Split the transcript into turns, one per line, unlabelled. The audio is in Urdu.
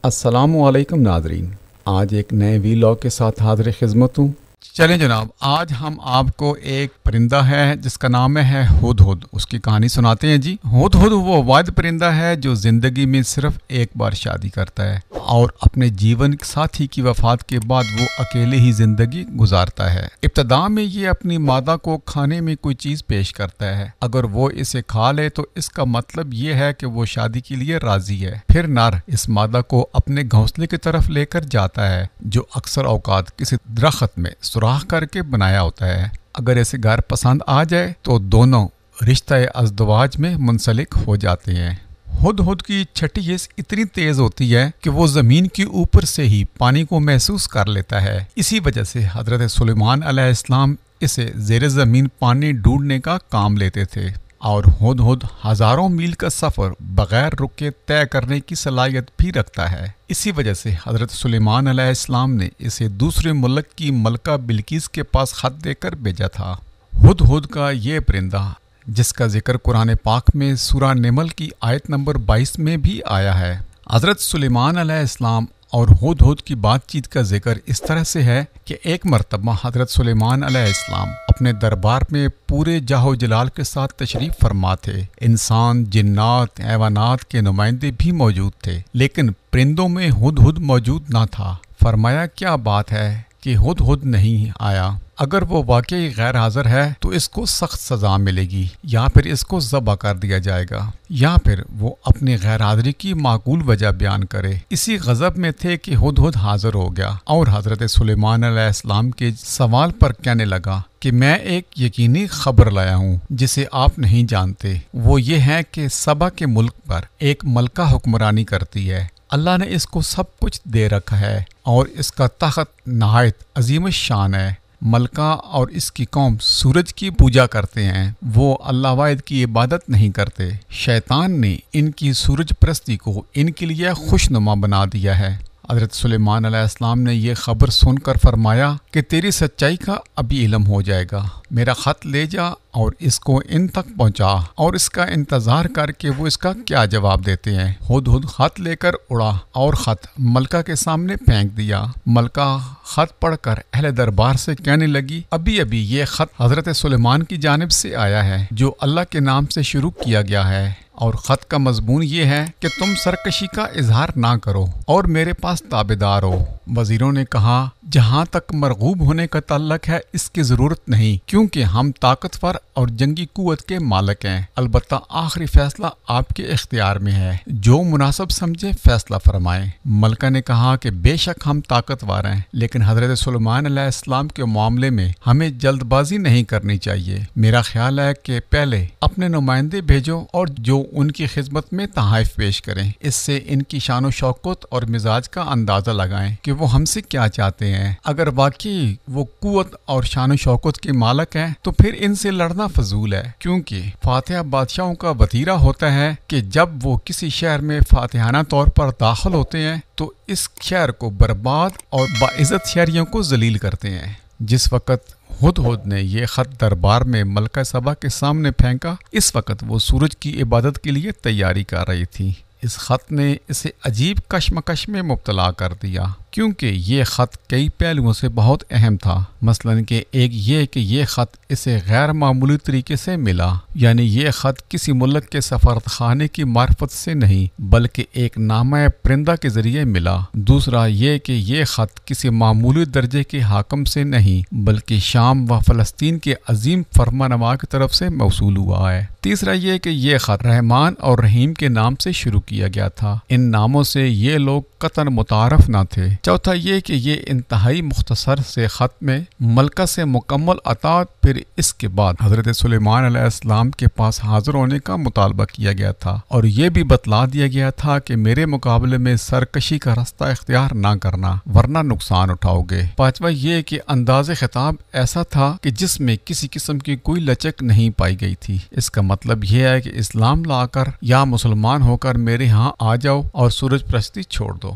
السلام علیکم ناظرین، آج ایک نئے ویلاگ کے ساتھ حاضر خدمت ہوں۔ چلیں جناب، آج ہم آپ کو ایک پرندہ ہے جس کا نام ہے ہدہد، اس کی کہانی سناتے ہیں جی۔ ہدہد وہ واحد پرندہ ہے جو زندگی میں صرف ایک بار شادی کرتا ہے اور اپنے جیون ساتھی کی وفات کے بعد وہ اکیلے ہی زندگی گزارتا ہے۔ ابتدا میں یہ اپنی مادہ کو کھانے میں کوئی چیز پیش کرتا ہے، اگر وہ اسے کھا لے تو اس کا مطلب یہ ہے کہ وہ شادی کے لیے راضی ہے۔ پھر نر اس مادہ کو اپنے گھونسلے کی طرف لے کر جاتا ہے، جو اکثر اوقات کسی درخت میں سوراخ کر کے بنایا ہوتا ہے۔ اگر اسے گھر پسند آ جائے تو دونوں رشتہ ازدواج میں منسلک ہو جاتے ہیں۔ ہدہد کی چھٹی حس اتنی تیز ہوتی ہے کہ وہ زمین کے اوپر سے ہی پانی کو محسوس کر لیتا ہے۔ اسی وجہ سے حضرت سلیمان علیہ السلام اسے زیر زمین پانی ڈھونڈنے کا کام لیتے تھے، اور ہدہد ہزاروں میل کا سفر بغیر رکے طے کرنے کی صلاحیت بھی رکھتا ہے۔ اسی وجہ سے حضرت سلیمان علیہ السلام نے اسے دوسرے ملک کی ملکہ بلقیس کے پاس خط دے کر بھیجا تھا۔ ہدہد کا یہ پرندہ، جس کا ذکر قرآن پاک میں سورہ نمل کی آیت نمبر 22 میں بھی آیا ہے۔ حضرت سلیمان علیہ السلام اور ہدہد کی بات چیت کا ذکر اس طرح سے ہے کہ ایک مرتبہ حضرت سلیمان علیہ السلام اپنے دربار میں پورے جاہ و جلال کے ساتھ تشریف فرما تھے۔ انسان، جنات، حیوانات کے نمائندے بھی موجود تھے، لیکن پرندوں میں ہدہد موجود نہ تھا۔ فرمایا، کیا بات ہے کہ ہدہد نہیں آیا؟ اگر وہ واقعی غیر حاضر ہے تو اس کو سخت سزا ملے گی، یا پھر اس کو ذبح کر دیا جائے گا، یا پھر وہ اپنی غیر حاضری کی معقول وجہ بیان کرے۔ اسی غضب میں تھے کہ ہدہد حاضر ہو گیا اور حضرت سلیمان علیہ السلام کے سوال پر کہنے لگا کہ میں ایک یقینی خبر لایا ہوں جسے آپ نہیں جانتے۔ وہ یہ ہے کہ سبا کے ملک پر ایک ملکہ حکمرانی کرتی ہے۔ اللہ نے اس کو سب کچھ دے رکھا ہے اور اس کا تخت نہایت عظیم الشان ہے۔ ملکہ اور اس کی قوم سورج کی پوجا کرتے ہیں، وہ اللہ واحد کی عبادت نہیں کرتے۔ شیطان نے ان کی سورج پرستی کو ان کے لیے خوشنما بنا دیا ہے۔ حضرت سلیمان علیہ السلام نے یہ خبر سن کر فرمایا کہ تیری سچائی کا ابھی علم ہو جائے گا، میرا خط لے جا اور اس کو ان تک پہنچا اور اس کا انتظار کر کے وہ اس کا کیا جواب دیتے ہیں۔ ہدہد خط لے کر اڑا اور خط ملکہ کے سامنے پھینک دیا۔ ملکہ خط پڑھ کر اہل دربار سے کہنے لگی، ابھی یہ خط حضرت سلیمان کی جانب سے آیا ہے، جو اللہ کے نام سے شروع کیا گیا ہے، اور خط کا مضمون یہ ہے کہ تم سرکشی کا اظہار نہ کرو اور میرے پاس تابعدار ہو۔ وزیروں نے کہا، جہاں تک مرغوب ہونے کا تعلق ہے اس کی ضرورت نہیں، کیونکہ ہم طاقتور اور جنگی قوت کے مالک ہیں، البتہ آخری فیصلہ آپ کے اختیار میں ہے، جو مناسب سمجھے فیصلہ فرمائیں۔ ملکہ نے کہا کہ بے شک ہم طاقتور ہیں، لیکن حضرت سلیمان علیہ السلام کے معاملے میں ہمیں جلد بازی نہیں کرنی چاہیے۔ میرا خیال ہے کہ پہلے اپنے نمائندے بھیجو اور جو ان کی خدمت میں تحائف پیش کریں، اس سے ان کی شان و شوکت اور مزاج کا اندازہ لگائیں کہ وہ ہم سے کیا چاہتے ہیں۔ اگر واقعی وہ قوت اور شان و شوکت کے مالک ہیں تو پھر ان سے لڑنا فضول ہے، کیونکہ فاتح بادشاہوں کا وتیرہ ہوتا ہے کہ جب وہ کسی شہر میں فاتحانہ طور پر داخل ہوتے ہیں تو اس شہر کو برباد اور باعزت شہریوں کو ذلیل کرتے ہیں۔ جس وقت ہدہد نے یہ خط دربار میں ملکہ سبا کے سامنے پھینکا، اس وقت وہ سورج کی عبادت کے لیے تیاری کر رہی تھی۔ اس خط نے اسے عجیب کشمکش میں مبتلا کر دیا، کیونکہ یہ خط کئی پہلوؤں سے بہت اہم تھا۔ مثلاً کہ ایک یہ کہ یہ خط اسے غیر معمولی طریقے سے ملا، یعنی یہ خط کسی ملک کے سفارت خانے کی معرفت سے نہیں بلکہ ایک نامہ پرندہ کے ذریعے ملا۔ دوسرا یہ کہ یہ خط کسی معمولی درجے کے حاکم سے نہیں بلکہ شام و فلسطین کے عظیم فرمانروا کی طرف سے موصول ہوا ہے۔ تیسرا یہ کہ یہ خط رحمان اور رحیم کے نام سے شروع کیا گیا تھا، ان ناموں سے یہ لوگ قطعاً متعارف نہ تھے۔ چوتھا یہ کہ یہ انتہائی مختصر سے خط میں ملکہ سے مکمل اطاعت، پھر اس کے بعد حضرت سلیمان علیہ السلام کے پاس حاضر ہونے کا مطالبہ کیا گیا تھا، اور یہ بھی بتلا دیا گیا تھا کہ میرے مقابلے میں سرکشی کا راستہ اختیار نہ کرنا ورنہ نقصان اٹھاؤ گے۔ پانچواں یہ کہ انداز خطاب ایسا تھا کہ جس میں کسی قسم کی کوئی لچک نہیں پائی گئی تھی۔ اس کا مطلب یہ ہے کہ اسلام لا کر یا مسلمان ہو کر میرے ہاں آ جاؤ اور سورج پرستی چھوڑ دو۔